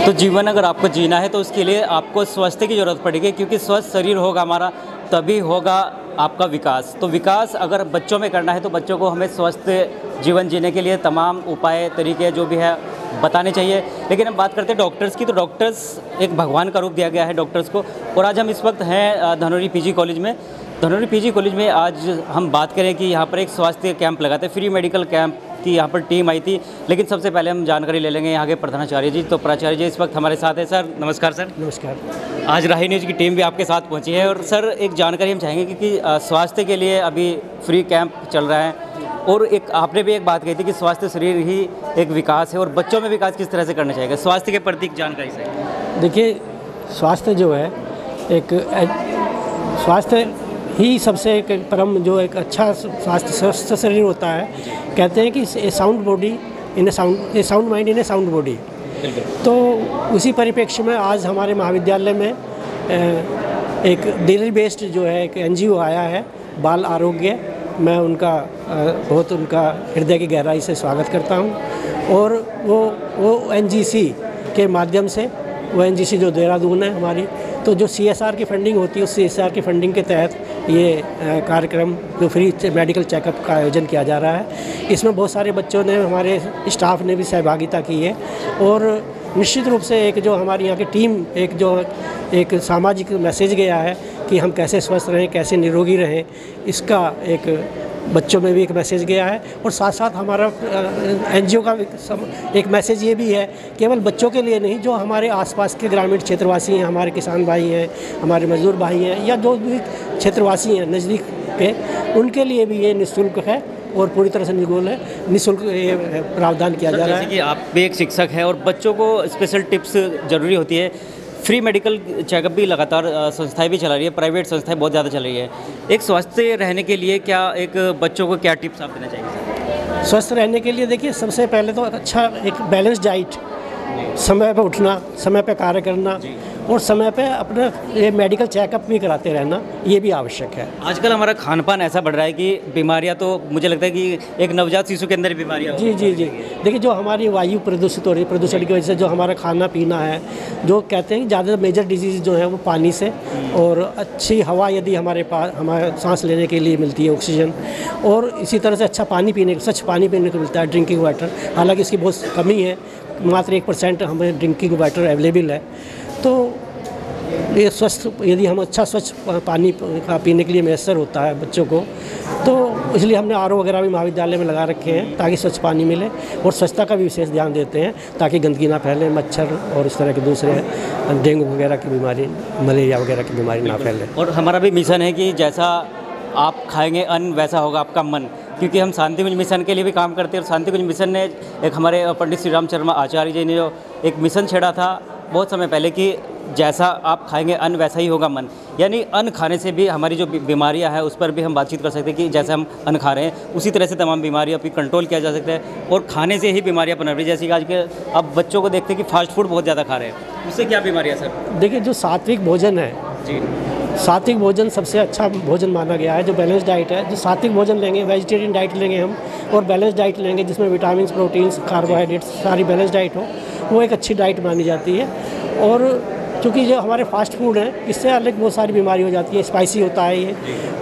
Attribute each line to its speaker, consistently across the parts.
Speaker 1: तो जीवन अगर आपको जीना है तो उसके लिए आपको स्वास्थ्य की ज़रूरत पड़ेगी, क्योंकि स्वस्थ शरीर होगा हमारा तभी होगा आपका विकास। तो विकास अगर बच्चों में करना है तो बच्चों को हमें स्वस्थ जीवन जीने के लिए तमाम उपाय तरीके जो भी है बताने चाहिए। लेकिन हम बात करते हैं डॉक्टर्स की, तो डॉक्टर्स एक भगवान का रूप दिया गया है डॉक्टर्स को। और आज हम इस वक्त हैं धनौरी पीजी कॉलेज में। धनौरी पीजी कॉलेज में आज हम बात करें कि यहाँ पर एक स्वास्थ्य कैंप लगाते हैं, फ्री मेडिकल कैंप की यहाँ पर टीम आई थी। लेकिन सबसे पहले हम जानकारी ले लेंगे यहाँ के प्रधानाचार्य जी। तो प्राचार्य जी इस वक्त हमारे साथ हैं। सर नमस्कार। सर
Speaker 2: नमस्कार।
Speaker 1: आज राही न्यूज़ की टीम भी आपके साथ पहुँची है। और सर एक जानकारी हम चाहेंगे कि स्वास्थ्य के लिए अभी फ्री कैंप चल रहा है, और एक आपने भी एक बात कही थी कि स्वास्थ्य शरीर ही एक विकास है, और बच्चों में विकास किस तरह से करना चाहिए, स्वास्थ्य के प्रति जानकारी से।
Speaker 2: देखिए, स्वास्थ्य जो है एक स्वास्थ्य ही सबसे एक परम जो एक अच्छा स्वास्थ्य स्वस्थ शरीर होता है। कहते हैं कि a sound body in a sound mind in a sound body. तो उसी परिप्रेक्ष्य में आज हमारे महाविद्यालय में एक दिल्ली बेस्ड जो है एक NGO आया है, बाल आरोग्य। मैं उनका बहुत उनका हृदय की गहराई से स्वागत करता हूं। और वो NGC के माध्यम से, वो NGC जो देहरादून है हमारी, तो जो CSR की फंडिंग होती है, उस CSR की फंडिंग के तहत ये कार्यक्रम जो फ्री मेडिकल चेकअप का आयोजन किया जा रहा है। इसमें बहुत सारे बच्चों ने, हमारे स्टाफ ने भी सहभागिता की है। और निश्चित रूप से एक जो हमारी यहाँ की टीम एक सामाजिक मैसेज गया है कि हम कैसे स्वस्थ रहें, कैसे निरोगी रहें, इसका एक बच्चों में भी एक मैसेज गया है। और साथ साथ हमारा NGO का एक मैसेज ये भी है, केवल बच्चों के लिए नहीं, जो हमारे आसपास के ग्रामीण क्षेत्रवासी हैं, हमारे किसान भाई हैं, हमारे मजदूर भाई हैं, या जो भी क्षेत्रवासी हैं नज़दीक के, उनके लिए भी ये निःशुल्क है और पूरी तरह से निःशुल्क ये प्रावधान किया जा रहा है।
Speaker 1: जैसे कि आप भी एक शिक्षक हैं और बच्चों को स्पेशल टिप्स ज़रूरी होती है। फ्री मेडिकल चेकअप भी लगातार संस्थाएं भी चला रही है, प्राइवेट संस्थाएं बहुत ज़्यादा चल रही है। एक स्वस्थ रहने के लिए क्या एक बच्चों को क्या टिप्स आप देना चाहिए?
Speaker 2: स्वस्थ रहने के लिए देखिए, सबसे पहले तो अच्छा एक बैलेंस डाइट, समय पे उठना, समय पे कार्य करना, और समय पे अपना ये मेडिकल चेकअप भी कराते रहना, ये भी आवश्यक है।
Speaker 1: आजकल हमारा खान पान ऐसा बढ़ रहा है कि बीमारियां, तो मुझे लगता है कि एक नवजात शिशु के अंदर बीमारियां
Speaker 2: जी। देखिए, जो हमारी वायु प्रदूषित हो रही है, प्रदूषण की वजह से जो हमारा खाना पीना है, जो कहते हैं कि ज़्यादा मेजर डिजीज़ जो है वो पानी से, और अच्छी हवा यदि हमारे पास हमारे सांस लेने के लिए मिलती है, ऑक्सीजन, और इसी तरह से अच्छा पानी पीने, स्वच्छ पानी पीने को मिलता है, ड्रिंकिंग वाटर। हालांकि इसकी बहुत कमी है, मात्र 1% हमें ड्रिंकिंग वाटर अवेलेबल है। तो ये स्वस्थ, यदि हम अच्छा स्वच्छ पानी पीने के लिए मैसर होता है बच्चों को, तो इसलिए हमने RO वगैरह भी महाविद्यालय में लगा रखे हैं ताकि स्वच्छ पानी मिले। और स्वच्छता का भी विशेष ध्यान देते हैं ताकि गंदगी ना फैले, मच्छर और इस तरह के दूसरे डेंगू वगैरह की बीमारी, मलेरिया वगैरह की बीमारी ना फैले।
Speaker 1: और हमारा भी मिशन है कि जैसा आप खाएंगे अन्न वैसा होगा आपका मन, क्योंकि हम शांति कुंज मिशन के लिए भी काम करते हैं। और शांति कुंज मिशन ने एक हमारे पंडित श्री राम शर्मा आचार्य जी ने जो एक मिशन छेड़ा था बहुत समय पहले कि जैसा आप खाएंगे अन्न वैसा ही होगा मन। यानी अन्न खाने से भी हमारी जो बीमारियां हैं उस पर भी हम बातचीत कर सकते हैं कि जैसे हम अन्न खा रहे हैं उसी तरह से तमाम बीमारियों पर कंट्रोल किया जा सकता है। और खाने से ही बीमारियां पनप रही है, जैसे कि आज के अब बच्चों को देखते हैं कि फास्ट फूड बहुत ज़्यादा खा रहे हैं, उससे क्या बीमारियाँ सर?
Speaker 2: देखिए, जो सात्विक भोजन है जी, सात्विक भोजन सबसे अच्छा भोजन माना गया है। जो बैलेंस डाइट है, जो सात्विक भोजन लेंगे, वेजिटेरियन डाइट लेंगे हम, और बैलेंस डाइट लेंगे जिसमें विटामिन, प्रोटीन्स, कार्बोहाइड्रेट्स सारी बैलेंस डाइट हो, वो एक अच्छी डाइट मानी जाती है। और क्योंकि जो हमारे फास्ट फूड है, इससे अलग बहुत सारी बीमारी हो जाती है, स्पाइसी होता है ये,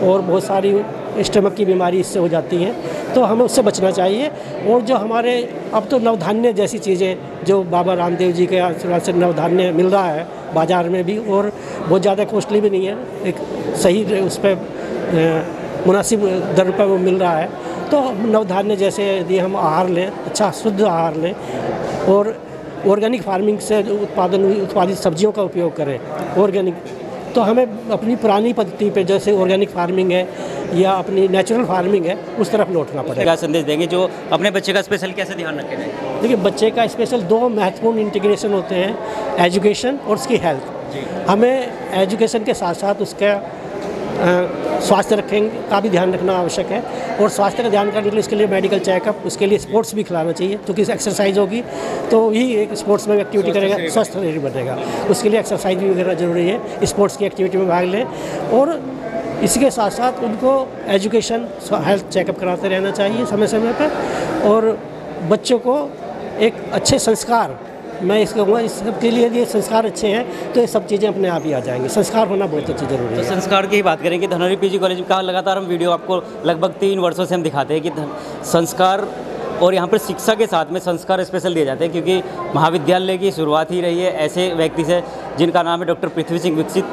Speaker 2: और बहुत सारी स्टमक की बीमारी इससे हो जाती है, तो हमें उससे बचना चाहिए। और जो हमारे अब तो नवधान्य जैसी चीज़ें, जो बाबा रामदेव जी के आशीर्वाद से नवधान्य मिल रहा है बाज़ार में भी, और बहुत ज़्यादा कॉस्टली भी नहीं है, एक सही उस पर मुनासिब दर पर वो मिल रहा है। तो नवधान्य जैसे यदि हम आहार लें, अच्छा शुद्ध आहार लें, और ऑर्गेनिक फार्मिंग से उत्पादित सब्जियों का उपयोग करें ऑर्गेनिक, तो हमें अपनी पुरानी पद्धति पे जैसे ऑर्गेनिक फार्मिंग है या अपनी नेचुरल फार्मिंग है उस तरफ लौटना पड़ेगा।
Speaker 1: क्या संदेश देंगे जो अपने बच्चे का स्पेशल कैसे ध्यान रखें?
Speaker 2: देखिए, बच्चे का स्पेशल 2 महत्वपूर्ण इंटीग्रेशन होते हैं, एजुकेशन और उसकी हेल्थ। हमें एजुकेशन के साथ साथ उसका स्वास्थ्य रखेंगे का भी ध्यान रखना आवश्यक है। और स्वास्थ्य का ध्यान करने के लिए इसके लिए मेडिकल चेकअप, उसके लिए स्पोर्ट्स भी खिलाना चाहिए, क्योंकि एक्सरसाइज होगी तो ही एक स्पोर्ट्स में एक्टिविटी करेगा, स्वस्थ शरीर बनेगा। उसके लिए एक्सरसाइज भी वगैरह जरूरी है, स्पोर्ट्स की एक्टिविटी में भाग लें। और इसके साथ साथ उनको एजुकेशन, हेल्थ चेकअप कराते रहना चाहिए समय समय पर। और बच्चों को एक अच्छे संस्कार मैं इसको कहूँगा इस सब के लिए ये संस्कार अच्छे हैं तो ये सब चीज़ें अपने आप ही आ जाएंगी। संस्कार होना बहुत अच्छी ज़रूरी
Speaker 1: तो
Speaker 2: है।
Speaker 1: संस्कार की ही बात करें कि धनौरी पीजी कॉलेज का लगातार हम वीडियो आपको लगभग 3 वर्षों से हम दिखाते हैं कि संस्कार और यहाँ पर शिक्षा के साथ में संस्कार स्पेशल दिए जाते हैं, क्योंकि महाविद्यालय की शुरुआत ही रही है ऐसे व्यक्ति से जिनका नाम है डॉक्टर पृथ्वी सिंह दीक्षित,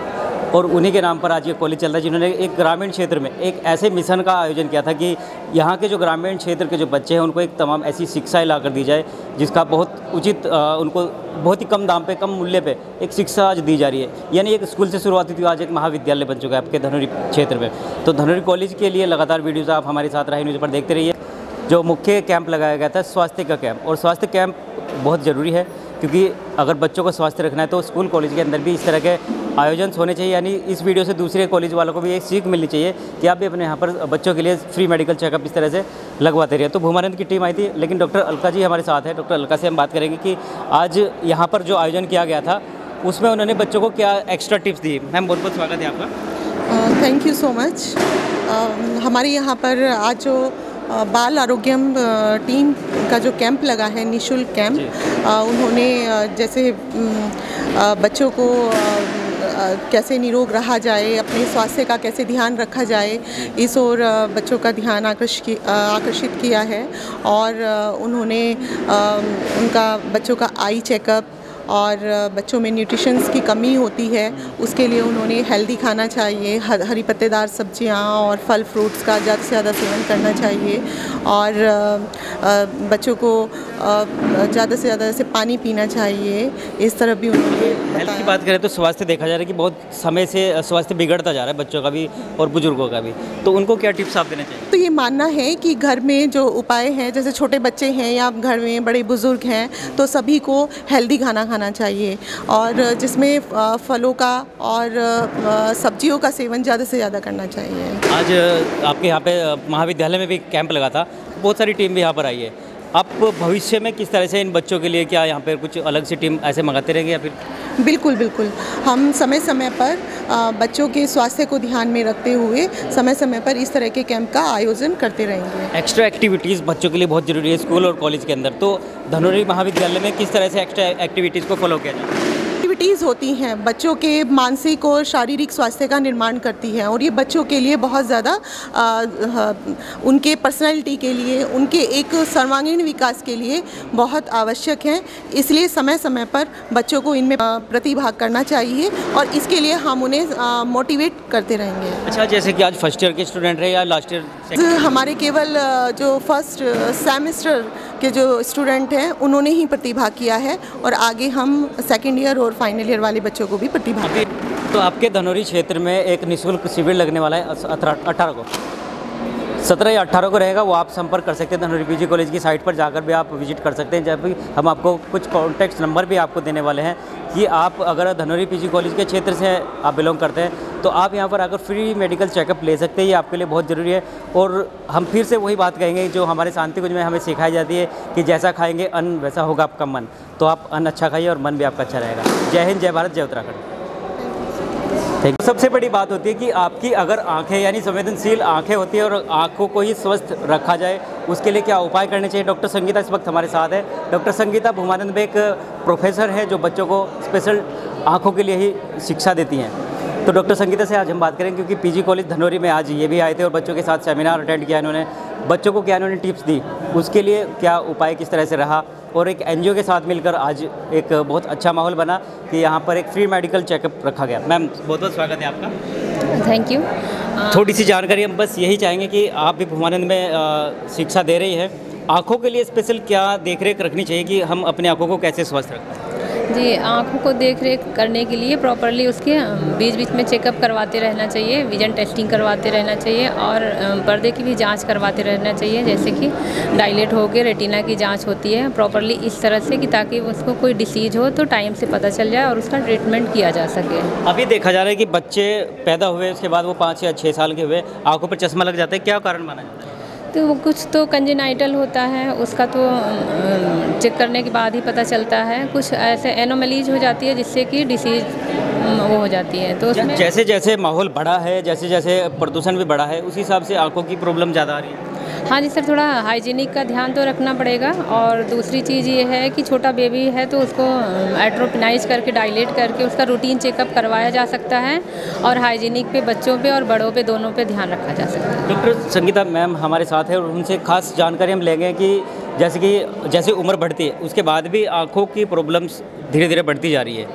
Speaker 1: और उन्हीं के नाम पर आज ये कॉलेज चल रहा है, जिन्होंने एक ग्रामीण क्षेत्र में एक ऐसे मिशन का आयोजन किया था कि यहाँ के जो ग्रामीण क्षेत्र के जो बच्चे हैं उनको एक तमाम ऐसी शिक्षाएं ला कर दी जाए जिसका बहुत उचित उनको बहुत ही कम दाम पे, कम मूल्य पे एक शिक्षा आज दी जा रही है। यानी एक स्कूल से शुरुआत हुई थी, आज एक महाविद्यालय बन चुका है आपके धनौरी क्षेत्र में। तो धनौरी कॉलेज के लिए लगातार वीडियोज़ आप हमारे साथ राही न्यूज़ पर देखते रहिए। जो मुख्य कैंप लगाया गया था स्वास्थ्य का कैंप, और स्वास्थ्य कैंप बहुत ज़रूरी है, क्योंकि अगर बच्चों को स्वास्थ्य रखना है तो स्कूल कॉलेज के अंदर भी इस तरह के आयोजन होने चाहिए। यानी इस वीडियो से दूसरे कॉलेज वालों को भी एक सीख मिलनी चाहिए कि आप भी अपने यहाँ पर बच्चों के लिए फ्री मेडिकल चेकअप इस तरह से लगवाते रहिए। तो भूमानंद की टीम आई थी, लेकिन डॉक्टर अलका जी हमारे साथ है। डॉक्टर अलका से हम बात करेंगे कि आज यहाँ पर जो आयोजन किया गया था उसमें उन्होंने बच्चों को क्या एक्स्ट्रा टिप्स दी। मैम बहुत बहुत स्वागत है आपका।
Speaker 3: Thank you so much. हमारे यहाँ पर आज जो बाल आरोग्यम टीम का जो कैंप लगा है, निःशुल्क कैंप, उन्होंने जैसे बच्चों को कैसे निरोग रहा जाए, अपने स्वास्थ्य का कैसे ध्यान रखा जाए, इस ओर बच्चों का ध्यान आकर्षित किया है। और उन्होंने उनका बच्चों का आई चेकअप और बच्चों में न्यूट्रिशंस की कमी होती है उसके लिए उन्होंने हेल्दी खाना चाहिए, हरी पत्तेदार सब्जियां और फल फ्रूट्स का ज़्यादा से ज़्यादा सेवन करना चाहिए, और बच्चों को ज़्यादा से ज़्यादा से पानी पीना चाहिए। इस तरह भी उन्होंने
Speaker 1: हेल्थ की बात करें तो स्वास्थ्य देखा जा रहा है कि बहुत समय से स्वास्थ्य बिगड़ता जा रहा है बच्चों का भी और बुजुर्गों का भी, तो उनको क्या टिप्स आप देना चाहिए?
Speaker 3: तो ये मानना है कि घर में जो उपाय हैं, जैसे छोटे बच्चे हैं या घर में बड़े बुजुर्ग हैं, तो सभी को हेल्दी खाना खाना चाहिए, और जिसमें फलों का और सब्जियों का सेवन ज़्यादा से ज़्यादा करना चाहिए।
Speaker 1: आज आपके यहाँ पे महाविद्यालय में भी कैंप लगा था, बहुत सारी टीम भी यहाँ पर आई है। आप भविष्य में किस तरह से इन बच्चों के लिए क्या यहाँ पर कुछ अलग से टीम ऐसे मंगाते रहेंगे या फिर?
Speaker 3: बिल्कुल बिल्कुल, हम समय समय पर बच्चों के स्वास्थ्य को ध्यान में रखते हुए समय समय पर इस तरह के कैंप का आयोजन करते रहेंगे।
Speaker 1: एक्स्ट्रा एक्टिविटीज़ बच्चों के लिए बहुत ज़रूरी है स्कूल और कॉलेज के अंदर, तो धनौरी महाविद्यालय में किस तरह से एक्स्ट्रा एक्टिविटीज़ को फॉलो किया जाए?
Speaker 3: एक्टिविटीज़ होती हैं बच्चों के मानसिक और शारीरिक स्वास्थ्य का निर्माण करती हैं, और ये बच्चों के लिए बहुत ज़्यादा उनके पर्सनैलिटी के लिए, उनके एक सर्वांगीण विकास के लिए बहुत आवश्यक हैं। इसलिए समय समय पर बच्चों को इनमें प्रतिभाग करना चाहिए, और इसके लिए हम उन्हें मोटिवेट करते रहेंगे।
Speaker 1: अच्छा, जैसे कि आज फर्स्ट ईयर के स्टूडेंट रहे या लास्ट ईयर?
Speaker 3: हमारे केवल जो फर्स्ट सेमेस्टर के जो स्टूडेंट हैं उन्होंने ही प्रतिभाग किया है, और आगे हम सेकेंड ईयर और फाइनल ईयर वाले बच्चों को भी प्रतिभाग।
Speaker 1: तो आपके धनौरी क्षेत्र में एक निःशुल्क शिविर लगने वाला है 18 को, 17 या 18 को रहेगा, वो आप संपर्क कर सकते हैं। धनौरी पीजी कॉलेज की साइट पर जाकर भी आप विजिट कर सकते हैं। जब भी हम आपको कुछ कॉन्टैक्ट नंबर भी आपको देने वाले हैं कि आप अगर धनौरी पीजी कॉलेज के क्षेत्र से आप बिलोंग करते हैं तो आप यहाँ पर आकर फ्री मेडिकल चेकअप ले सकते हैं। ये आपके लिए बहुत ज़रूरी है। और हम फिर से वही बात कहेंगे जो हमारे शांति कुंज में हमें सिखाई जाती है कि जैसा खाएंगे अन्न वैसा होगा आपका मन। तो आप अन्न अच्छा खाइए और मन भी आपका अच्छा रहेगा। जय हिंद, जय भारत, जय उत्तराखंड। सबसे बड़ी बात होती है कि आपकी अगर आंखें यानी संवेदनशील आंखें होती है और आंखों को ही स्वस्थ रखा जाए, उसके लिए क्या उपाय करने चाहिए। डॉक्टर संगीता इस वक्त हमारे साथ है। डॉक्टर संगीता भूमानंद में एक प्रोफेसर है जो बच्चों को स्पेशल आंखों के लिए ही शिक्षा देती हैं। तो डॉक्टर संगीता से आज हम बात करें, क्योंकि पीजी कॉलेज धनौरी में आज ये भी आए थे और बच्चों के साथ सेमिनार अटेंड किया इन्होंने। बच्चों को क्या इन्होंने टिप्स दी, उसके लिए क्या उपाय किस तरह से रहा, और एक एनजीओ के साथ मिलकर आज एक बहुत अच्छा माहौल बना कि यहाँ पर एक फ्री मेडिकल चेकअप रखा गया। मैम बहुत बहुत स्वागत है आपका।
Speaker 4: Thank you.
Speaker 1: थोड़ी सी जानकारी हम बस यही चाहेंगे कि आप भी भूमानंद में शिक्षा दे रही है, आँखों के लिए स्पेशल क्या देखरेख रखनी चाहिए कि हम अपनी आँखों को कैसे स्वस्थ रखें?
Speaker 4: जी, आँखों को देख रेख करने के लिए प्रॉपरली उसके बीच बीच में चेकअप करवाते रहना चाहिए, विजन टेस्टिंग करवाते रहना चाहिए, और पर्दे की भी जांच करवाते रहना चाहिए, जैसे कि डायलेट हो गए, रेटिना की जांच होती है प्रॉपरली इस तरह से कि ताकि उसको कोई डिसीज हो तो टाइम से पता चल जाए और उसका ट्रीटमेंट किया जा सके।
Speaker 1: अभी देखा जा रहा है कि बच्चे पैदा हुए उसके बाद वो 5 या 6 साल के हुए आँखों पर चश्मा लग जाता है, क्या कारण माना जाता है?
Speaker 4: तो वो कुछ तो कंजेनाइटल होता है, उसका तो चेक करने के बाद ही पता चलता है। कुछ ऐसे एनोमलीज हो जाती है जिससे कि डिसीज वो हो जाती है। तो उसमें
Speaker 1: जैसे जैसे माहौल बढ़ा है, जैसे जैसे प्रदूषण भी बढ़ा है, उसी हिसाब से आंखों की प्रॉब्लम ज़्यादा आ रही है।
Speaker 4: हाँ जी सर, थोड़ा हाइजीनिक का ध्यान तो रखना पड़ेगा। और दूसरी चीज़ ये है कि छोटा बेबी है तो उसको एट्रोपिनाइज करके डायलेट करके उसका रूटीन चेकअप करवाया जा सकता है। और हाइजीनिक पे बच्चों पे और बड़ों पे दोनों पे ध्यान रखा जा सकता है।
Speaker 1: डॉक्टर संगीता मैम हमारे साथ है और उनसे खास जानकारी हम लेंगे कि जैसे उम्र बढ़ती है उसके बाद भी आँखों की प्रॉब्लम्स धीरे धीरे बढ़ती जा रही है।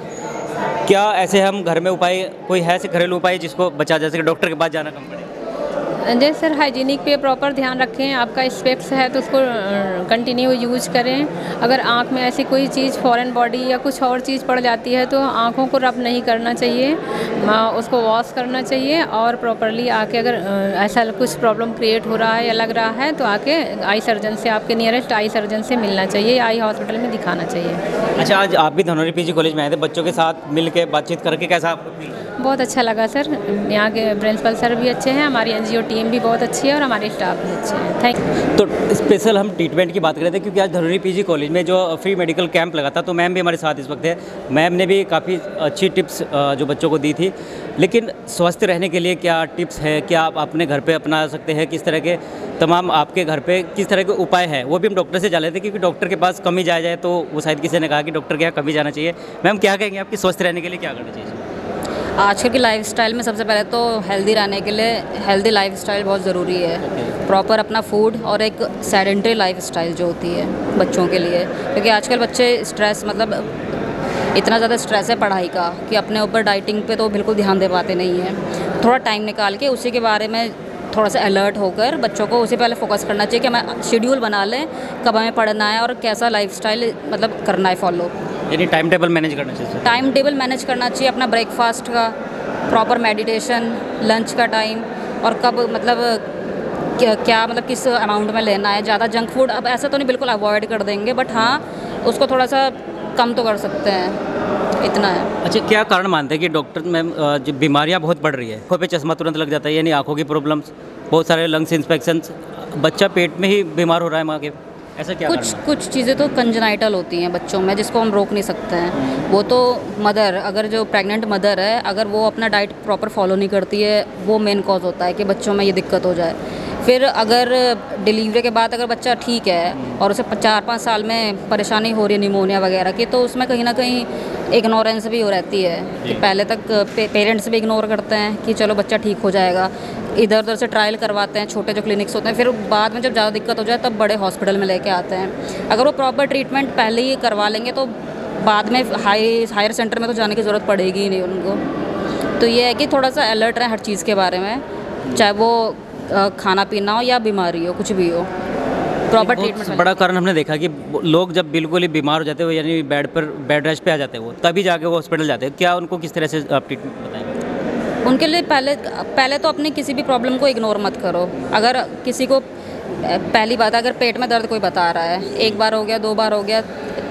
Speaker 1: क्या ऐसे हम घर में उपाय कोई है ऐसे घरेलू उपाय जिसको बचा जा सके, डॉक्टर के पास जाना कम पड़े?
Speaker 4: जैसे सर हाइजीनिक पे प्रॉपर ध्यान रखें। आपका स्पेक्स है तो उसको कंटिन्यू यूज करें। अगर आँख में ऐसी कोई चीज़ फॉरेन बॉडी या कुछ और चीज़ पड़ जाती है तो आँखों को रब नहीं करना चाहिए, उसको वॉश करना चाहिए। और प्रॉपरली आके अगर ऐसा कुछ प्रॉब्लम क्रिएट हो रहा है या लग रहा है तो आके आई सर्जन से, आपके नियरेस्ट आई सर्जन से मिलना चाहिए, आई हॉस्पिटल में दिखाना चाहिए।
Speaker 1: अच्छा, आज आप भी धनौरी पीजी कॉलेज में आए थे, बच्चों के साथ मिल के बातचीत करके कैसा आपको फील?
Speaker 4: बहुत अच्छा लगा सर। यहाँ के प्रिंसिपल सर भी अच्छे हैं, हमारी एनजीओ टीम भी बहुत अच्छी है और हमारे स्टाफ भी अच्छे हैं। Thank you.
Speaker 1: तो स्पेशल हम ट्रीटमेंट की बात कर रहे थे क्योंकि आज धनौरी पीजी कॉलेज में जो फ्री मेडिकल कैंप लगा था तो मैम भी हमारे साथ इस वक्त है। मैम ने भी काफ़ी अच्छी टिप्स जो बच्चों को दी थी। लेकिन स्वस्थ रहने के लिए क्या टिप्स है, क्या आप अपने घर पे अपना सकते हैं, किस तरह के तमाम आपके घर पे किस तरह के उपाय हैं, वो भी हम डॉक्टर से जान लेते हैं क्योंकि डॉक्टर के पास कमी जाए तो वो शायद किसी ने कहा कि डॉक्टर के यहाँ कमी जाना चाहिए। मैम क्या कहेंगे आपकी स्वस्थ रहने के लिए क्या करना चाहिए?
Speaker 5: आजकल की लाइफस्टाइल में सबसे पहले तो हेल्दी रहने के लिए हेल्दी लाइफस्टाइल बहुत ज़रूरी है। प्रॉपर अपना फूड और एक सेडेंटरी लाइफस्टाइल जो होती है बच्चों के लिए, क्योंकि आजकल बच्चे स्ट्रेस मतलब इतना ज़्यादा स्ट्रेस है पढ़ाई का कि अपने ऊपर डाइटिंग पे तो बिल्कुल ध्यान दे पाते नहीं हैं। थोड़ा टाइम निकाल के उसी के बारे में थोड़ा सा अलर्ट होकर बच्चों को उसी पहले फोकस करना चाहिए कि हमें शेड्यूल बना लें कब हमें पढ़ना है और कैसा लाइफस्टाइल मतलब करना है फॉलो।
Speaker 1: यानी टाइम टेबल मैनेज करना चाहिए।
Speaker 5: टाइम टेबल मैनेज करना चाहिए, अपना ब्रेकफास्ट का, प्रॉपर मेडिटेशन, लंच का टाइम और कब मतलब क्या मतलब किस अमाउंट में लेना है। ज़्यादा जंक फूड अब ऐसा तो नहीं बिल्कुल अवॉइड कर देंगे, बट हाँ उसको थोड़ा सा कम तो कर सकते हैं, इतना है।
Speaker 1: अच्छा, क्या कारण मानते हैं कि डॉक्टर मैम जो बीमारियां बहुत बढ़ रही है, आँखों पे चश्मा तुरंत लग जाता है, यानी आँखों की प्रॉब्लम्स, बहुत सारे लंग्स इन्फेक्शंस, बच्चा पेट में ही बीमार हो रहा है माँ के, ऐसा क्या
Speaker 5: कुछ चीज़ें तो कंजेनाइटल होती हैं बच्चों में जिसको हम रोक नहीं सकते हैं। वो तो मदर, अगर जो प्रेग्नेंट मदर है अगर वो अपना डाइट प्रॉपर फॉलो नहीं करती है, वो मेन कॉज होता है कि बच्चों में ये दिक्कत हो जाए। फिर अगर डिलीवरी के बाद अगर बच्चा ठीक है और उसे 4-5 साल में परेशानी हो रही है निमोनिया वगैरह की, तो उसमें कहीं ना कहीं इग्नोरेंस भी हो रहती है कि पहले तक पेरेंट्स भी इग्नोर करते हैं कि चलो बच्चा ठीक हो जाएगा, इधर उधर से ट्रायल करवाते हैं, छोटे जो क्लिनिक्स होते हैं, फिर बाद में जब ज़्यादा दिक्कत हो जाए तब बड़े हॉस्पिटल में लेके आते हैं। अगर वो प्रॉपर ट्रीटमेंट पहले ही करवा लेंगे तो बाद में हायर सेंटर में तो जाने की ज़रूरत पड़ेगी ही नहीं उनको। तो ये है कि थोड़ा सा अलर्ट रहें हर चीज़ के बारे में, चाहे वो खाना पीना हो या बीमारी हो, कुछ भी हो, प्रॉपर ट्रीटमेंट।
Speaker 1: बड़ा कारण हमने देखा कि लोग जब बिल्कुल ही बीमार हो जाते हैं यानी बेड रेस्ट पे आ जाते हैं वो, तभी जाके वो हॉस्पिटल जाते हैं। क्या उनको किस तरह से आप ट्रीटमेंट बताएंगे?
Speaker 5: उनके लिए पहले तो अपनी किसी भी प्रॉब्लम को इग्नोर मत करो। अगर किसी को पहली बात अगर पेट में दर्द कोई बता रहा है, 1 बार हो गया, 2 बार हो गया,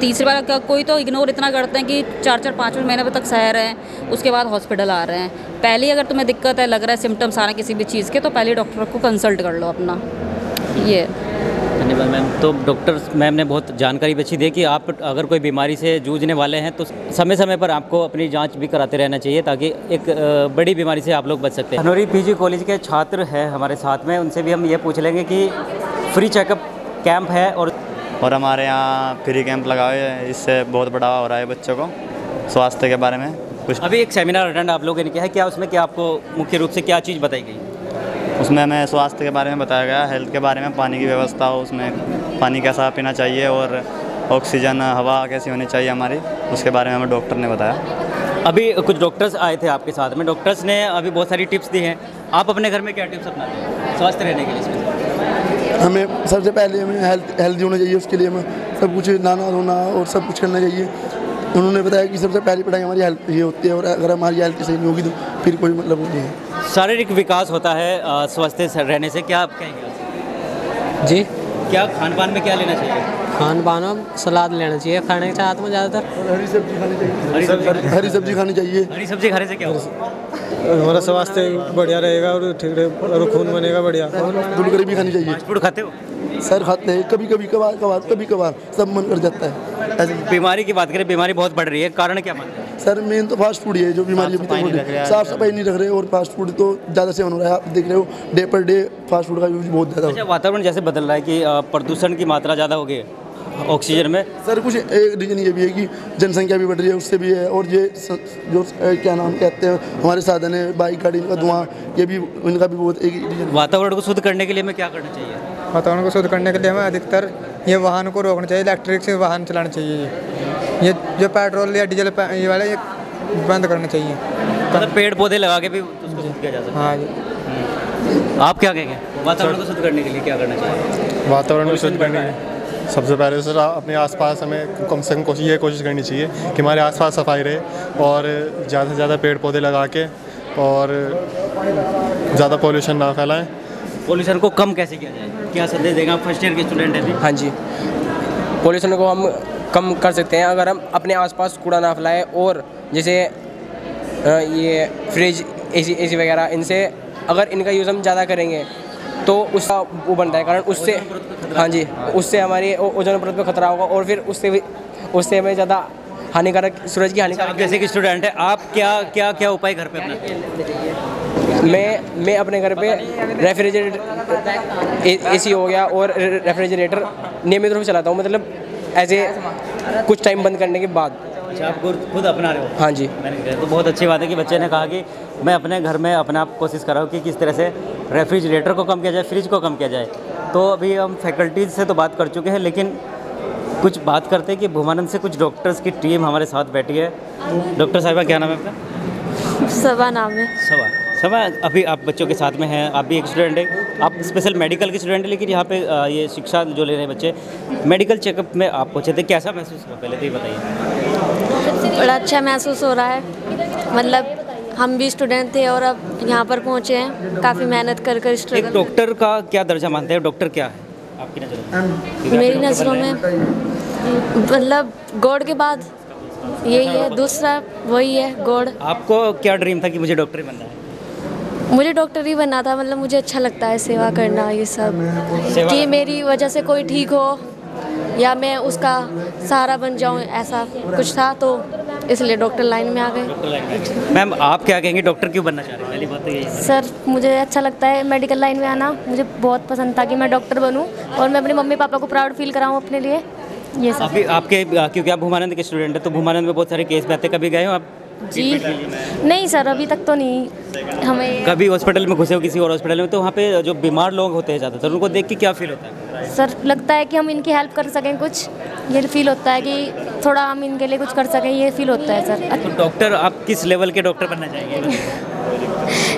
Speaker 5: तीसरी बार कोई तो इग्नोर इतना करते हैं कि 4-4 5 महीने तक सह रहे हैं, उसके बाद हॉस्पिटल आ रहे हैं। पहले अगर तुम्हें दिक्कत है, लग रहा है सिम्टम्स आ रहे हैं किसी भी चीज़ के, तो पहले डॉक्टर को कंसल्ट कर लो अपना। ये
Speaker 1: धन्यवाद मैम। तो डॉक्टर मैम ने बहुत जानकारी अच्छी दी कि आप अगर कोई बीमारी से जूझने वाले हैं तो समय समय पर आपको अपनी जांच भी कराते रहना चाहिए ताकि एक बड़ी बीमारी से आप लोग बच सकते हैं। धनौरी पीजी कॉलेज के छात्र हैं हमारे साथ में, उनसे भी हम ये पूछ लेंगे कि फ्री चेकअप कैंप है और
Speaker 6: हमारे यहाँ फ्री कैंप लगा हुआ है, इससे बहुत बढ़ावा हो रहा है बच्चों को स्वास्थ्य के बारे में। कुछ
Speaker 1: अभी एक सेमिनार अटेंड आप लोगों ने किया है, क्या उसमें क्या आपको मुख्य रूप से क्या चीज़ बताई गई?
Speaker 6: उसमें हमें स्वास्थ्य के बारे में बताया गया, हेल्थ के बारे में, पानी की व्यवस्था हो, उसमें पानी कैसा पीना चाहिए और ऑक्सीजन हवा कैसी होनी चाहिए हमारी, उसके बारे में हमें डॉक्टर ने बताया।
Speaker 1: अभी कुछ डॉक्टर्स आए थे आपके साथ में, डॉक्टर्स ने अभी बहुत सारी टिप्स दी हैं। आप अपने घर में क्या टिप्स अपनाते हैं स्वस्थ रहने के लिए?
Speaker 7: हमें सबसे पहले हमें हेल्दी होना चाहिए, उसके लिए हमें सब कुछ नहाना धोना और सब कुछ करना चाहिए। उन्होंने बताया कि सबसे पहली पढ़ाई हमारी हेल्थ ये होती है और अगर हमारी हेल्थ सही नहीं होगी तो फिर कोई मतलब नहीं है।
Speaker 1: शारीरिक विकास होता है स्वस्थ रहने से, क्या आप कहेंगे?
Speaker 8: जी,
Speaker 1: क्या खान पान में क्या लेना चाहिए?
Speaker 8: खान पान में सलाद लेना चाहिए खाने के साथ में ज़्यादातर।
Speaker 7: हरी सब्जी खानी चाहिए।
Speaker 1: हरी सब्जी
Speaker 7: खानी चाहिए।
Speaker 1: हरी सब्जी खाने से क्या होगा?
Speaker 9: हमारा स्वास्थ्य बढ़िया रहेगा और ठीक रहे और खून बनेगा बढ़िया।
Speaker 7: गुलगरी भी खानी चाहिए।
Speaker 1: फास्ट फूड खाते हो?
Speaker 7: सर खाते हैं कभी कभी, कभी-कभार सब मन कर जाता है ऐसे।
Speaker 1: बीमारी की बात करें, बीमारी बहुत बढ़ रही है, कारण क्या मानते हैं?
Speaker 7: सर मेन तो फास्ट फूड ही है जो बीमारी अभी तक साफ सफाई नहीं रख रहे और फास्ट फूड तो ज़्यादा सेवन हो रहा है। आप देख रहे हो day per day fast food का यूज बहुत ज़्यादा हो रहा है।
Speaker 1: वातावरण जैसे बदल रहा है कि प्रदूषण की मात्रा ज़्यादा हो गई है ऑक्सीजन में।
Speaker 7: सर कुछ एक रीजन ये भी है कि जनसंख्या भी बढ़ रही है, उससे भी है। और ये जो क्या नाम कहते हैं हमारे साधन है, बाइक गाड़ी का धुआं, ये भी इनका भी बहुत एक रीजन।
Speaker 1: वातावरण को शुद्ध करने के लिए हमें क्या करना चाहिए?
Speaker 9: वातावरण को शुद्ध करने के लिए हमें अधिकतर ये वाहन को रोकना चाहिए, इलेक्ट्रिक से वाहन चलाना चाहिए। ये जो पेट्रोल या डीजल ये वाले ये बंद करना चाहिए।
Speaker 1: मतलब पेड़ पौधे लगा के भी उसको शुद्ध किया जा सकता है।
Speaker 9: हाँ जी।
Speaker 1: आप क्या कहेंगे वातावरण को शुद्ध करने के लिए क्या करना चाहिए?
Speaker 10: वातावरण को शुद्ध करने के लिए सबसे पहले सर अपने आसपास हमें कम से कम कोशिश करनी चाहिए कि हमारे आसपास सफाई रहे और ज़्यादा से ज़्यादा पेड़ पौधे लगा के और ज़्यादा पॉल्यूशन ना फैलाएं।
Speaker 1: पॉल्यूशन को कम कैसे किया जाए, क्या संदेश देगा? आप फर्स्ट ईयर के स्टूडेंट हैं।
Speaker 11: हाँ जी, पॉल्यूशन को हम कम कर सकते हैं अगर हम अपने आसपास कूड़ा ना फैलाएं और जैसे ये फ्रिज एसी वगैरह, इनसे अगर इनका यूज़ हम ज़्यादा करेंगे तो उसका वो बनता है कारण उससे, हाँ जी, उससे हमारी ओजोन परत पे खतरा होगा और फिर उससे हमें ज़्यादा हानिकारक, सूरज की हानिकारक।
Speaker 1: जैसे कि स्टूडेंट है आप, क्या उपाय घर पे अपनाते?
Speaker 11: मैं अपने घर पे रेफ्रिजरेटर एसी हो गया और रेफ्रिजरेटर नियमित रूप से चलाता हूँ, मतलब ऐसे कुछ टाइम बंद करने के बाद।
Speaker 1: अच्छा, आप खुद अपना रहे हो?
Speaker 11: हाँ जी।
Speaker 1: तो बहुत अच्छी बात है कि बच्चे ने कहा कि मैं अपने घर में अपना आप कोशिश कर रहा हूँ कि किस तरह से रेफ्रिजरेटर को कम किया जाए, फ्रिज को कम किया जाए। तो अभी हम फैकल्टीज से तो बात कर चुके हैं, लेकिन कुछ बात करते हैं कि भूमानंद से कुछ डॉक्टर्स की टीम हमारे साथ बैठी है। डॉक्टर साहिबा, क्या नाम है आपका?
Speaker 12: सबा नाम है।
Speaker 1: सबा, अभी आप बच्चों के साथ में हैं, आप भी एक स्टूडेंट हैं, आप स्पेशल मेडिकल के स्टूडेंट हैं, लेकिन यहाँ पे ये शिक्षा जो ले रहे हैं बच्चे, मेडिकल चेकअप में आप पहुँचे थे, कैसा महसूस हुआ पहले तो ये बताइए।
Speaker 12: बड़ा अच्छा महसूस हो रहा है, मतलब हम भी स्टूडेंट थे और अब यहाँ पर पहुँचे हैं, काफ़ी मेहनत कर स्ट्रगल।
Speaker 1: एक डॉक्टर का क्या दर्जा मानते हैं? डॉक्टर क्या है आपकी नज़रों में?
Speaker 12: मेरी नज़रों में मतलब गॉड के बाद यही है, दूसरा वही है गॉड।
Speaker 1: आपको क्या ड्रीम था कि मुझे डॉक्टर ही बनना है?
Speaker 12: मुझे डॉक्टर ही बनना था, मतलब मुझे अच्छा लगता है सेवा करना, ये सब कि मेरी वजह से कोई ठीक हो या मैं उसका सहारा बन जाऊं, ऐसा कुछ था तो इसलिए डॉक्टर लाइन में आ गए।
Speaker 1: मैम, आप क्या कहेंगे, डॉक्टर क्यों बनना चाह रहे हैं? पहली बात तो यही है।
Speaker 12: सर, मुझे अच्छा लगता है मेडिकल लाइन में आना, मुझे बहुत पसंद था कि मैं डॉक्टर बनूं और मैं अपने मम्मी पापा को प्राउड फील कराऊं अपने लिए, ये सब।
Speaker 1: अभी आपके, क्योंकि आप भूमानंद के स्टूडेंट हैं, तो भूमानंद में बहुत सारे केस में आते, कभी गए हो आप?
Speaker 12: जी नहीं सर, अभी तक तो नहीं। हमें
Speaker 1: कभी हॉस्पिटल में घुसे हो किसी और हॉस्पिटल में, तो वहाँ पे जो बीमार लोग होते हैं ज़्यादातर, उनको देख के क्या फील होता है?
Speaker 12: सर, लगता है कि हम इनकी हेल्प कर सकें, कुछ ये फील होता है कि थोड़ा हम इनके लिए कुछ कर सकें, ये फील होता है सर।
Speaker 1: तो डॉक्टर, आप किस लेवल के डॉक्टर बनना चाहेंगे?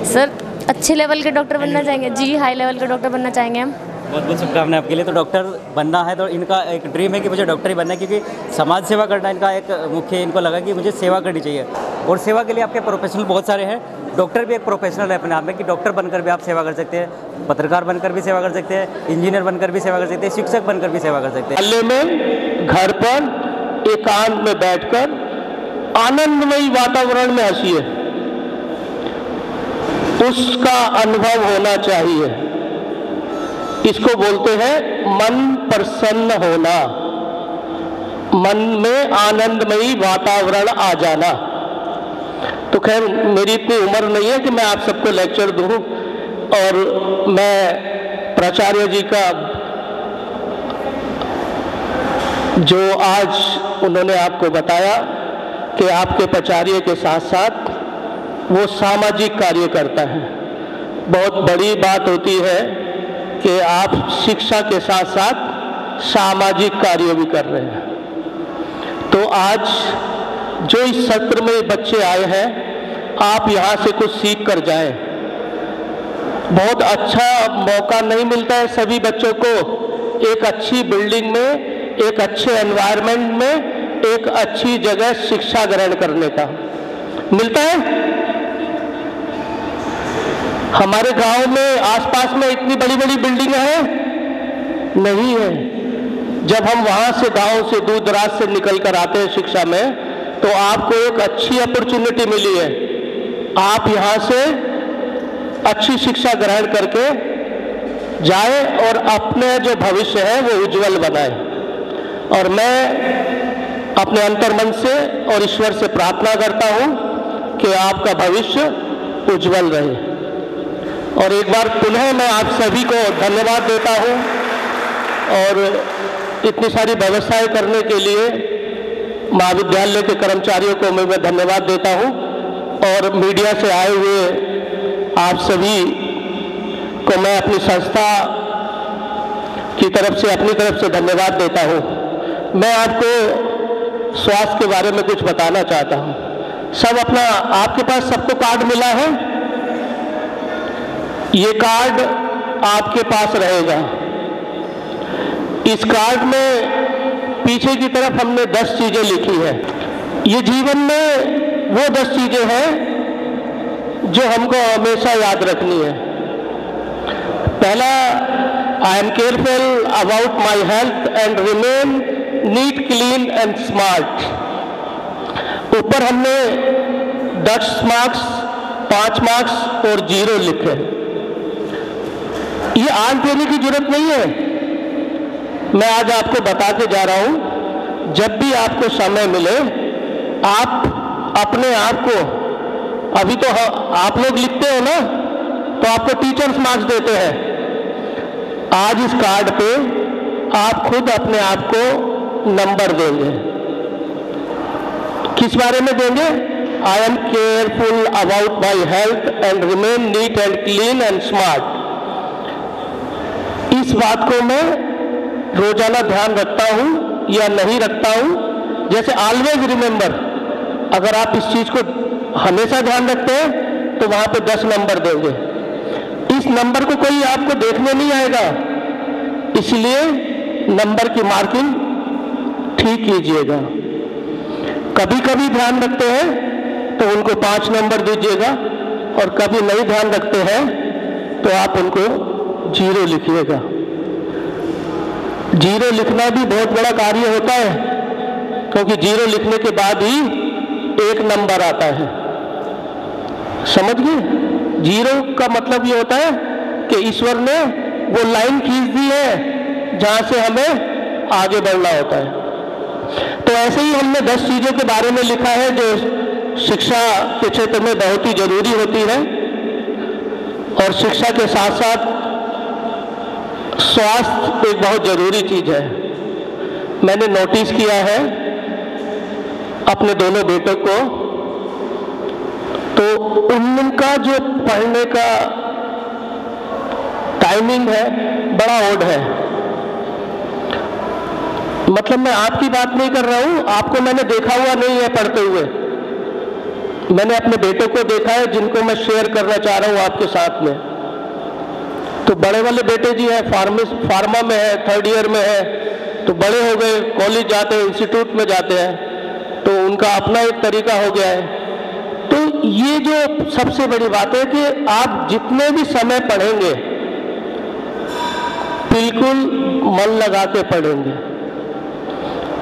Speaker 12: सर, अच्छे लेवल के डॉक्टर बनना चाहेंगे जी, हाई लेवल के डॉक्टर बनना चाहेंगे हम।
Speaker 1: बहुत बहुत शुभकामनाएं आपके लिए। तो डॉक्टर बनना है तो इनका एक ड्रीम है कि मुझे डॉक्टर ही बनना है, क्योंकि समाज सेवा करना इनका एक मुख्य, इनको लगा कि मुझे सेवा करनी चाहिए। और सेवा के लिए आपके प्रोफेशनल बहुत सारे हैं, डॉक्टर भी एक प्रोफेशनल है अपने आप में, कि डॉक्टर बनकर भी आप सेवा कर सकते हैं, पत्रकार बनकर भी सेवा कर सकते हैं, इंजीनियर बनकर भी सेवा कर सकते हैं, शिक्षक बनकर भी सेवा कर सकते हैं।
Speaker 13: मोहल्ले में, घर पर एकांत में बैठकर आनंदमयी वातावरण में हंसिए, उसका अनुभव होना चाहिए। इसको बोलते हैं मन प्रसन्न होना, मन में आनंदमयी वातावरण आ जाना। तो खैर, मेरी इतनी उम्र नहीं है कि मैं आप सबको लेक्चर दूं, और मैं प्राचार्य जी का जो आज उन्होंने आपको बताया कि आपके प्राचार्य के साथ साथ वो सामाजिक कार्य करता है, बहुत बड़ी बात होती है कि आप शिक्षा के साथ साथ सामाजिक कार्य भी कर रहे हैं। तो आज जो इस सत्र में बच्चे आए हैं, आप यहाँ से कुछ सीख कर जाएं। बहुत अच्छा मौका नहीं मिलता है सभी बच्चों को एक अच्छी बिल्डिंग में, एक अच्छे एनवायरनमेंट में, एक अच्छी जगह शिक्षा ग्रहण करने का मिलता है। हमारे गांव में आसपास में इतनी बड़ी बड़ी बिल्डिंग है नहीं है। जब हम वहां से गांव से दूर दराज से निकल कर आते हैं शिक्षा में, तो आपको एक अच्छी अपॉर्चुनिटी मिली है। आप यहाँ से अच्छी शिक्षा ग्रहण करके जाए और अपने जो भविष्य है वो उज्जवल बनाए। और मैं अपने अंतर्मन से और ईश्वर से प्रार्थना करता हूँ कि आपका भविष्य उज्जवल रहे। और एक बार पुनः मैं आप सभी को धन्यवाद देता हूँ और इतनी सारी व्यवस्थाएं करने के लिए महाविद्यालय के कर्मचारियों को मैं धन्यवाद देता हूँ और मीडिया से आए हुए आप सभी को मैं अपनी संस्था की तरफ से अपनी तरफ से धन्यवाद देता हूँ। मैं आपको स्वास्थ्य के बारे में कुछ बताना चाहता हूँ। सब अपना आपके पास सबको कार्ड मिला है, ये कार्ड आपके पास रहेगा। इस कार्ड में पीछे की तरफ हमने 10 चीजें लिखी है। ये जीवन में वो 10 चीजें हैं जो हमको हमेशा याद रखनी है। पहला, I am careful about my health and remain neat, clean and smart. ऊपर हमने 10 मार्क्स, 5 मार्क्स और 0 लिखे। ये आज देने की जरूरत नहीं है, मैं आज आपको बता के जा रहा हूं। जब भी आपको समय मिले आप अपने आप को, अभी तो आप लोग लिखते हो ना, तो आपको टीचर्स मार्क्स देते हैं। आज इस कार्ड पे आप खुद अपने आप को नंबर देंगे। किस बारे में देंगे? आई am careful about my health and remain neat and clean and smart. इस बात को मैं रोजाना ध्यान रखता हूं या नहीं रखता हूं। जैसे ऑलवेज रिमेंबर, अगर आप इस चीज को हमेशा ध्यान रखते हैं तो वहां पे 10 नंबर देंगे। इस नंबर को कोई आपको देखने नहीं आएगा, इसलिए नंबर की मार्किंग ठीक कीजिएगा। कभी कभी ध्यान रखते हैं तो उनको 5 नंबर दीजिएगा और कभी नहीं ध्यान रखते हैं तो आप उनको 0 लिखिएगा। 0 लिखना भी बहुत बड़ा कार्य होता है, क्योंकि 0 लिखने के बाद ही 1 नंबर आता है। समझ गए? 0 का मतलब ये होता है कि ईश्वर ने वो लाइन खींच दी है जहां से हमें आगे बढ़ना होता है। तो ऐसे ही हमने 10 चीजों के बारे में लिखा है जो शिक्षा के क्षेत्र में बहुत ही जरूरी होती है। और शिक्षा के साथ साथ स्वास्थ्य एक बहुत जरूरी चीज है। मैंने नोटिस किया है अपने दोनों बेटों को, तो उनका जो पढ़ने का टाइमिंग है बड़ा ओड है। मतलब मैं आपकी बात नहीं कर रहा हूं, आपको मैंने देखा हुआ नहीं है पढ़ते हुए। मैंने अपने बेटों को देखा है जिनको मैं शेयर करना चाह रहा हूं आपके साथ में। तो बड़े वाले बेटे जी हैं, फार्मा में है, 3rd ईयर में है, तो बड़े हो गए, कॉलेज जाते हैं, इंस्टीट्यूट में जाते हैं, तो उनका अपना एक तरीका हो गया है। तो ये जो सबसे बड़ी बात है कि आप जितने भी समय पढ़ेंगे बिल्कुल मन लगा के पढ़ेंगे।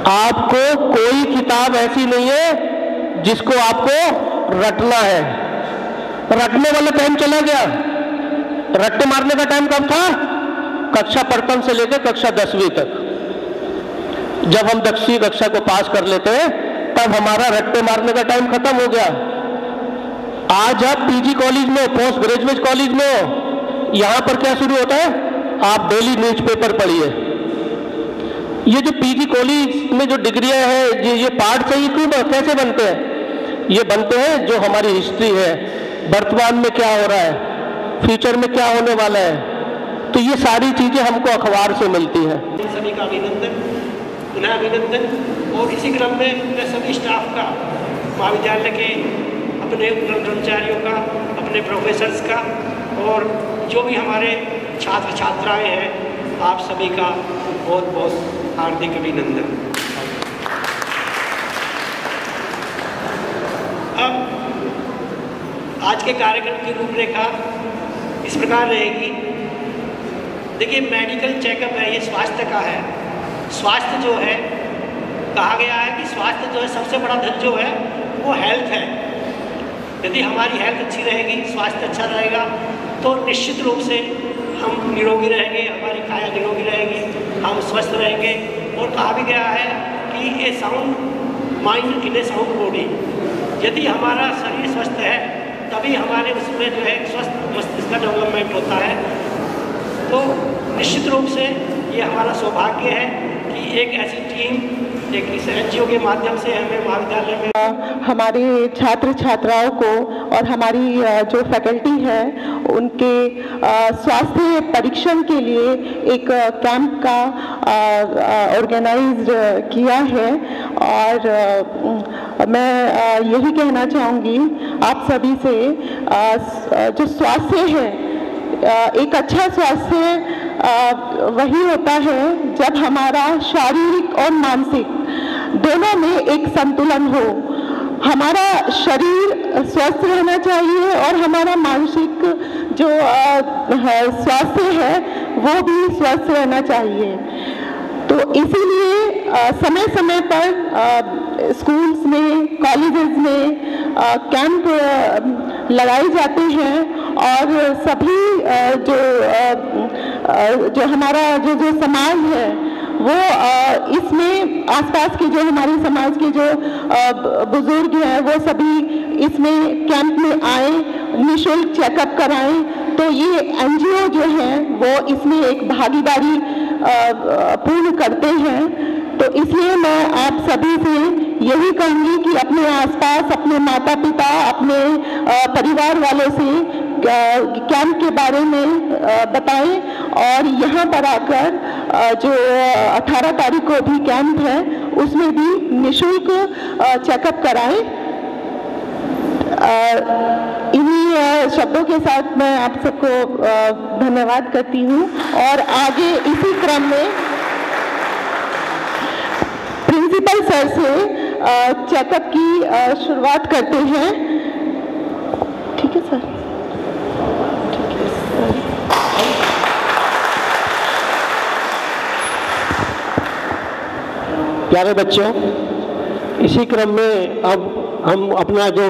Speaker 13: आपको कोई किताब ऐसी नहीं है जिसको आपको रटना है। रटने वाला टाइम चला गया। रट्टे मारने का टाइम कब था? कक्षा प्रथम से लेकर कक्षा 10वीं तक। जब हम 10वीं कक्षा को पास कर लेते हैं तब हमारा रट्टे मारने का टाइम खत्म हो गया। आज आप पीजी कॉलेज में, पोस्ट ग्रेजुएट कॉलेज में हो, यहां पर क्या शुरू होता है? आप डेली न्यूज़पेपर पढ़िए। ये जो पीजी कॉलेज में जो डिग्रियां हैं, ये पार्ट से ही क्यों कैसे बनते हैं? ये बनते हैं जो हमारी हिस्ट्री है, वर्तमान में क्या हो रहा है, फ्यूचर में क्या होने वाला है। तो ये सारी चीजें हमको अखबार से मिलती हैं।
Speaker 14: सभी का अभिनंदन, पुनः अभिनंदन। और इसी क्रम में मैं सभी स्टाफ का, महाविद्यालय के अपने कर्मचारियों का, अपने प्रोफेसर्स का और जो भी हमारे छात्र छात्राएं हैं, आप सभी का बहुत बहुत हार्दिक अभिनंदन। अब आज के कार्यक्रम की रूपरेखा इस प्रकार रहेगी। देखिए, मेडिकल चेकअप है, ये स्वास्थ्य का है। स्वास्थ्य जो है, कहा गया है कि स्वास्थ्य जो है सबसे बड़ा धन जो है वो हेल्थ है। यदि हमारी हेल्थ अच्छी रहेगी, स्वास्थ्य अच्छा रहेगा, तो निश्चित रूप से हम निरोगी रहेंगे, हमारी काया निरोगी रहेगी, हम स्वस्थ रहेंगे। और कहा भी गया है कि a sound mind in a sound body, यदि हमारा शरीर स्वस्थ है तभी हमारे उसमें जो है स्वस्थ मस्तिष्क का डेवलपमेंट होता है। तो निश्चित रूप से ये हमारा सौभाग्य है कि एक ऐसी टीम, एक इस NGO के माध्यम से हमें महाविद्यालय में
Speaker 15: हमारे छात्र छात्राओं को और हमारी जो फैकल्टी है उनके स्वास्थ्य परीक्षण के लिए एक कैंप का ऑर्गेनाइज किया है। और मैं यही कहना चाहूँगी आप सभी से, जो स्वास्थ्य है, एक अच्छा स्वास्थ्य वही होता है जब हमारा शारीरिक और मानसिक दोनों में एक संतुलन हो। हमारा शरीर स्वस्थ रहना चाहिए और हमारा मानसिक जो स्वास्थ्य है वो भी स्वस्थ रहना चाहिए। तो इसीलिए समय समय पर स्कूल्स में, कॉलेजेस में कैंप लगाए जाते हैं और सभी जो हमारा जो समाज है वो इसमें आसपास के जो हमारे समाज के जो बुजुर्ग हैं वो सभी इसमें कैंप में आए, निःशुल्क चेकअप कराएं। तो ये NGO जो है वो इसमें एक भागीदारी पूर्ण करते हैं। तो इसलिए मैं आप सभी से यही कहूँगी कि अपने आसपास, अपने माता पिता, अपने परिवार वालों से कैंप के बारे में बताएं और यहाँ पर आकर जो 18 तारीख को भी कैंप है उसमें भी निःशुल्क चेकअप कराएं। इन्हीं शब्दों के साथ मैं आप सबको धन्यवाद करती हूँ और आगे इसी क्रम में प्रिंसिपल सर से चेकअप की शुरुआत करते हैं। ठीक है सर।
Speaker 13: प्यारे बच्चों, इसी क्रम में अब हम अपना जो